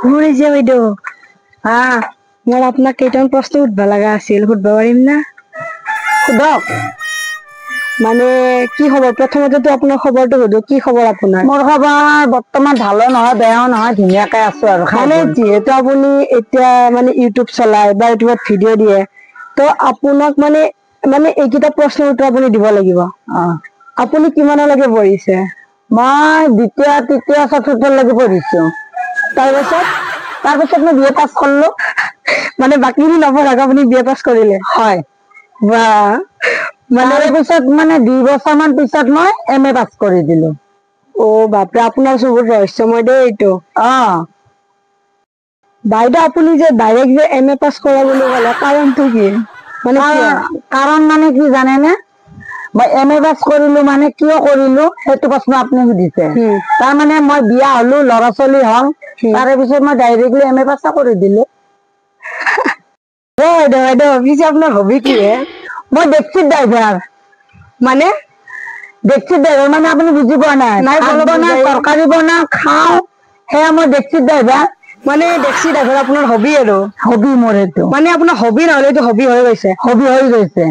শুনিছে বাইদেউ মোৰ আপোনাক কেইটামান প্ৰশ্ন সুধিব লগা আছিল, সুধিব পাৰিম না? সোধক। মানে কি খবৰ? প্ৰথমতেতো আপোনাৰ খবৰটো সুধো, কি খবৰ আপোনাৰ? মোৰ খবৰ বৰ্তমান ভালো নহয় বেয়াও নহয়, ধুনীয়াকে আছো আৰু। মানে যিহেতু আপুনি এতিয়া মানে ইউটিউব চলাই বা ইউটিউবত ভিডিঅ' দিয়ে, তো আপোনাক মানে মানে এইকেইটা প্ৰশ্নৰ উত্তৰ আপুনি দিব লাগিব। আপুনি কিমানলৈকে পঢ়িছে? মই দ্বিতীয় তৃতীয় চতুৰ্থলৈকে পঢ়িছো। তাৰপিছত মই BA পাছ কৰিলো। মানে বাকীখিনি নপঢ়াকে আপুনি BA পাছ কৰিলে? হয়। বাহ, মানে তাৰপিছত মানে 2 বছৰমান পিছত মই MA পাছ কৰি দিলো। বাপৰে, আপোনাৰ বহুত ৰহস্যময় দেই এইটো। বাইদেউ আপুনি যে ডাইৰেক্ট যে MA পাছ কৰা বুলি ক'লে, কাৰণটো কি? মানে কিয়? কাৰণ মানে কি জানেনে, মই MA পাছ কৰিলো মানে কিয় কৰিলো সেইটো প্ৰশ্ন আপুনি সুধিছে। তাৰমানে মই বিয়া হলো, ল'ৰা ছোৱালী হল, তাৰে পিছত মই ডাইৰেক্টলি MA পাছ কৰি দিলো। বাইদেউ পিছে আপোনাৰ হবি কি হে? মই ডেক্সি ড্ৰাইভাৰ। মানে ডেক্সি ড্ৰাইভাৰ মানে আপুনি বুজি পোৱা নাই? ভাত বনাও, তৰকাৰী বনাও, খাও, সেয়া মই ডেক্সি ড্ৰাইভাৰ। মানে ডেক্সি ড্ৰাইভাৰ আপোনাৰ হবি আৰু? হবি মোৰ এইটো। মানে আপোনাৰ হবি নহলে এইটো হবি হৈ গৈছে? হবি হৈ গৈছে।